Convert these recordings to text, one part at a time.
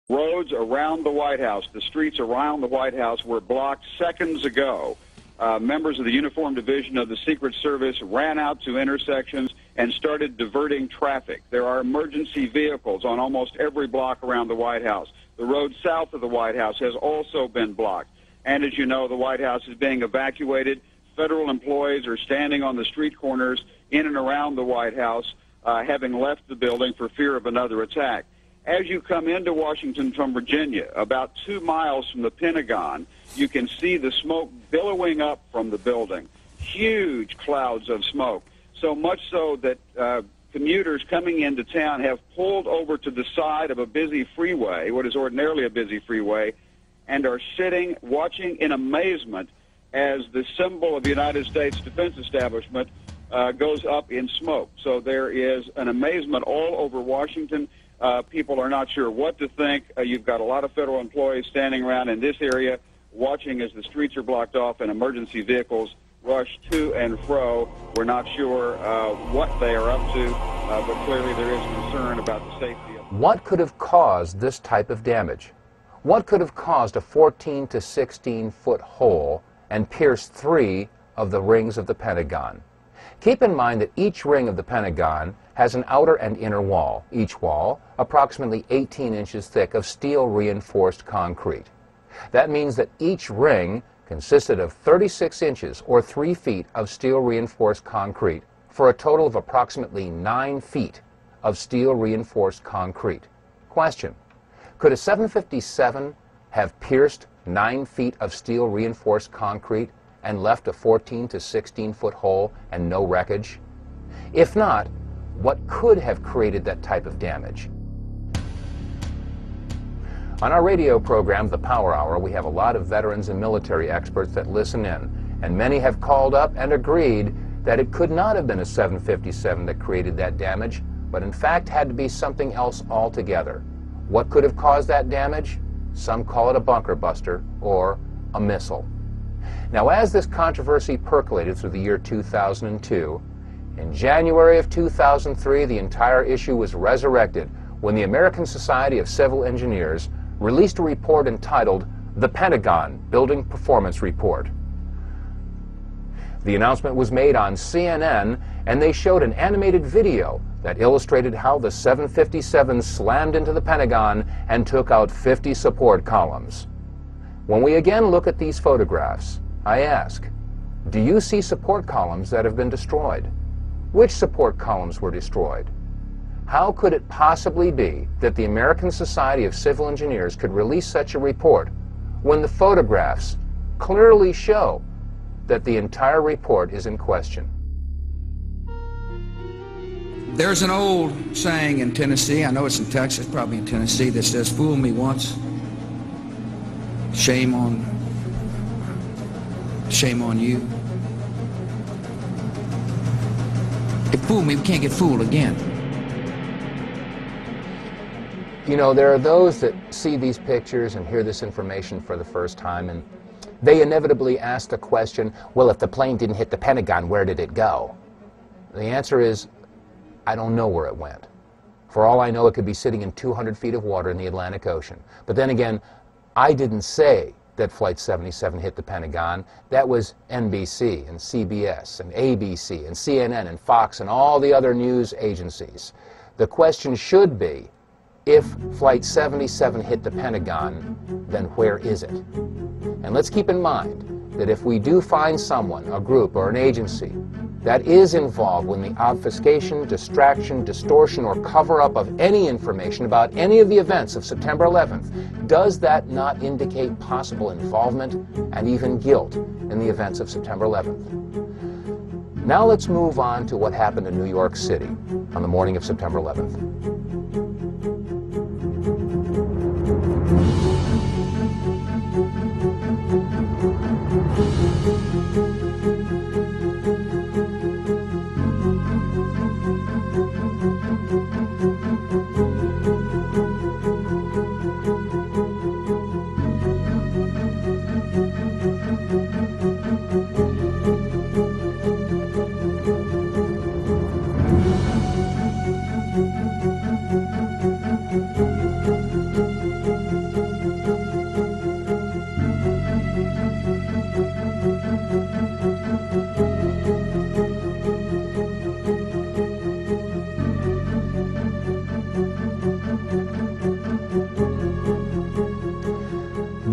Roads around the White House, the streets around the White House were blocked seconds ago. Members of the Uniform Division of the Secret Service ran out to intersections and started diverting traffic. There are emergency vehicles on almost every block around the White House. The road south of the White House has also been blocked. And as you know, the White House is being evacuated. Federal employees are standing on the street corners in and around the White House, having left the building for fear of another attack. As you come into Washington from Virginia, about 2 miles from the Pentagon, you can see the smoke billowing up from the building. Huge clouds of smoke. So much so that commuters coming into town have pulled over to the side of a busy freeway, what is ordinarily a busy freeway, and are sitting, watching in amazement as the symbol of the United States Defense Establishment goes up in smoke. So there is an amazement all over Washington. People are not sure what to think. You've got a lot of federal employees standing around in this area watching as the streets are blocked off and emergency vehicles rush to and fro. We're not sure what they are up to, but clearly there is concern about the safety of them. What could have caused this type of damage? What could have caused a 14 to 16-foot hole and pierced 3 of the rings of the Pentagon? Keep in mind that each ring of the Pentagon has an outer and inner wall, each wall approximately 18 inches thick of steel reinforced concrete. That means that each ring consisted of 36 inches or 3 feet of steel reinforced concrete for a total of approximately 9 feet of steel reinforced concrete. Question: could a 757 have pierced 9 feet of steel reinforced concrete and left a 14 to 16-foot hole and no wreckage? If not, what could have created that type of damage? On our radio program, The Power Hour, we have a lot of veterans and military experts that listen in, and many have called up and agreed that it could not have been a 757 that created that damage, but in fact had to be something else altogether. What could have caused that damage? Some call it a bunker buster or a missile. Now, as this controversy percolated through the year 2002, in January of 2003, the entire issue was resurrected when the American Society of Civil Engineers released a report entitled The Pentagon Building Performance Report. The announcement was made on CNN, and they showed an animated video that illustrated how the 757 slammed into the Pentagon and took out 50 support columns. When we again look at these photographs, I ask, do you see support columns that have been destroyed? Which support columns were destroyed? How could it possibly be that the American Society of Civil Engineers could release such a report when the photographs clearly show that the entire report is in question? There's an old saying in Tennessee, I know it's in Texas, probably in Tennessee, that says, "Fool me once, shame on you." If fool me, we can't get fooled again. You know, there are those that see these pictures and hear this information for the first time, and they inevitably ask the question, well, if the plane didn't hit the Pentagon, where did it go? The answer is, I don't know where it went. For all I know, it could be sitting in 200 feet of water in the Atlantic Ocean. But then again, I didn't say that Flight 77 hit the Pentagon. That was NBC and CBS and ABC and CNN and Fox and all the other news agencies. The question should be, if Flight 77 hit the Pentagon, then where is it? And let's keep in mind that if we do find someone, a group, or an agency that is involved in the obfuscation, distraction, distortion, or cover-up of any information about any of the events of September 11th, does that not indicate possible involvement and even guilt in the events of September 11th? Now let's move on to what happened in New York City on the morning of September 11th.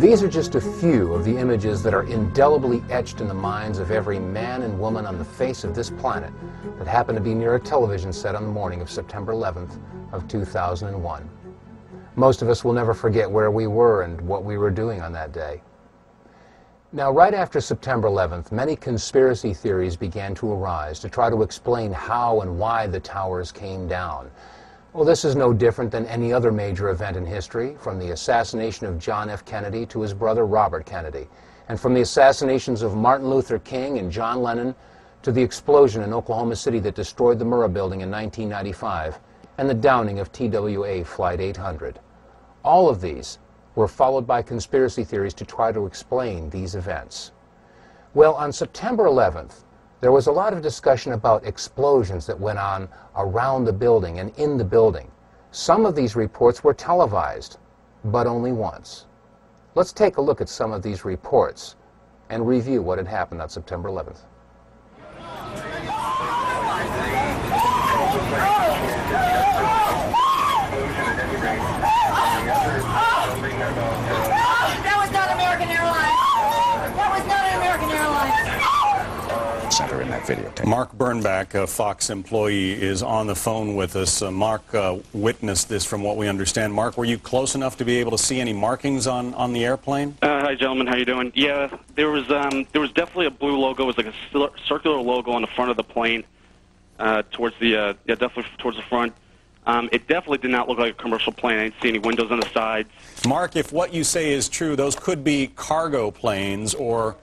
These are just a few of the images that are indelibly etched in the minds of every man and woman on the face of this planet that happened to be near a television set on the morning of September 11th of 2001. Most of us will never forget where we were and what we were doing on that day. Now, right after September 11th, many conspiracy theories began to arise to try to explain how and why the towers came down. Well, this is no different than any other major event in history, from the assassination of John F. Kennedy to his brother Robert Kennedy, and from the assassinations of Martin Luther King and John Lennon to the explosion in Oklahoma City that destroyed the Murrah Building in 1995 and the downing of TWA Flight 800. All of these were followed by conspiracy theories to try to explain these events. Well, on September 11th, there was a lot of discussion about explosions that went on around the building and in the building. Some of these reports were televised, but only once. Let's take a look at some of these reports and review what had happened on September 11th. That was not American Airlines. That was not an American Airlines. Center in that video. Mark Bernbach, a Fox employee, is on the phone with us. Mark witnessed this from what we understand. Mark, were you close enough to be able to see any markings on the airplane? Hi, gentlemen. How you doing? Yeah, there was definitely a blue logo. It was like a circular logo on the front of the plane, towards the definitely towards the front. It definitely did not look like a commercial plane. I didn't see any windows on the sides. Mark, if what you say is true, those could be cargo planes or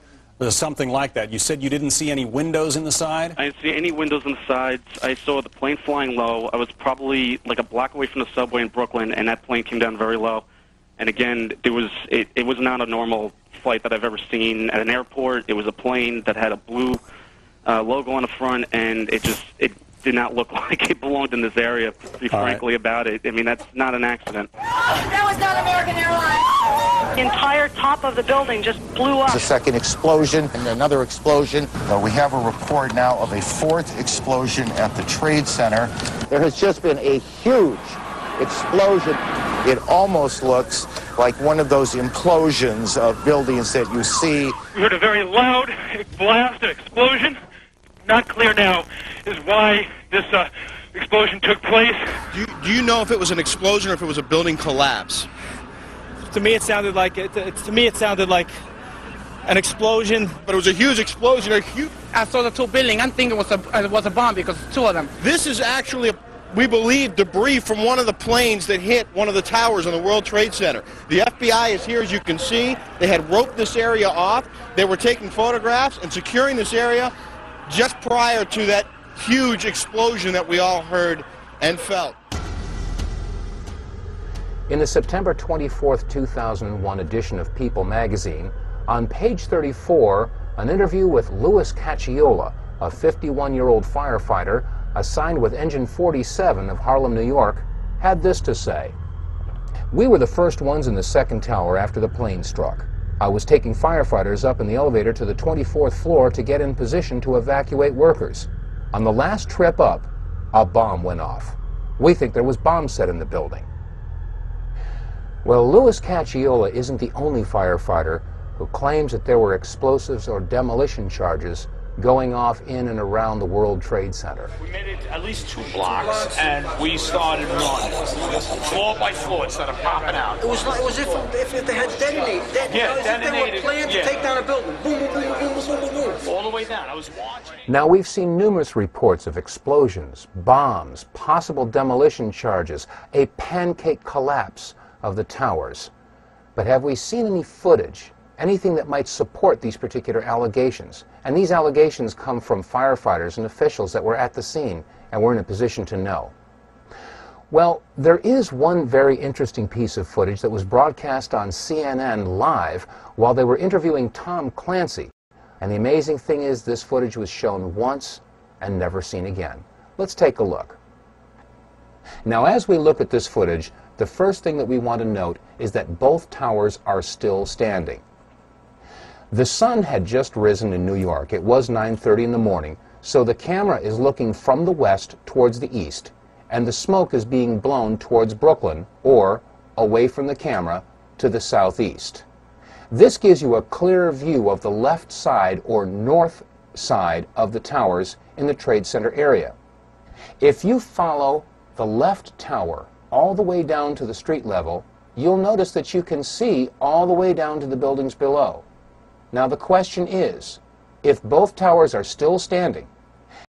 something like that. You said you didn't see any windows in the side? I didn't see any windows on the sides. I saw the plane flying low. I was probably like a block away from the subway in Brooklyn, and that plane came down very low. And again, it was not a normal flight that I've ever seen at an airport. It was a plane that had a blue logo on the front, and it did not look like it belonged in this area, to be frankly about it. I mean, that's not an accident. That was not American Airlines. The entire top of the building just blew up. A second explosion and another explosion. We have a report now of a fourth explosion at the Trade Center. There has just been a huge explosion. It almost looks like one of those implosions of buildings that you see. We heard a very loud blast, an explosion. Not clear now is why this explosion took place. Do you know if it was an explosion or if it was a building collapse? To me, it sounded like an explosion. But it was a huge explosion. I saw the two buildings. I'm thinking it was a bomb because two of them. This is actually, we believe, debris from one of the planes that hit one of the towers on the World Trade Center. The FBI is here, as you can see. They had roped this area off. They were taking photographs and securing this area just prior to that huge explosion that we all heard and felt. In the September 24th, 2001 edition of People magazine, on page 34, an interview with Louis Cacciola, a 51-year-old firefighter assigned with Engine 47 of Harlem, New York, had this to say. "We were the first ones in the second tower after the plane struck. I was taking firefighters up in the elevator to the 24th floor to get in position to evacuate workers. On the last trip up, a bomb went off. We think there was bombs set in the building." Well, Louis Cacciola isn't the only firefighter who claims that there were explosives or demolition charges going off in and around the World Trade Center. We made it at least 2 blocks, and we started running. Floor by floor, it started popping out. It was if they had detonated. They were planned to take down a building. Boom, boom, boom, boom, boom, boom, boom, boom. All the way down. I was watching. Now, we've seen numerous reports of explosions, bombs, possible demolition charges, a pancake collapse of the towers. But have we seen any footage, anything that might support these particular allegations? And these allegations come from firefighters and officials that were at the scene and were in a position to know. Well, there is one very interesting piece of footage that was broadcast on CNN live while they were interviewing Tom Clancy. And the amazing thing is, this footage was shown once and never seen again. Let's take a look. Now, as we look at this footage, the first thing that we want to note is that both towers are still standing. The sun had just risen in New York. It was 9:30 in the morning, so the camera is looking from the west towards the east, and the smoke is being blown towards Brooklyn, or away from the camera to the southeast. This gives you a clear view of the left side or north side of the towers in the Trade Center area. If you follow the left tower all the way down to the street level, you'll notice that you can see all the way down to the buildings below. Now the question is, if both towers are still standing,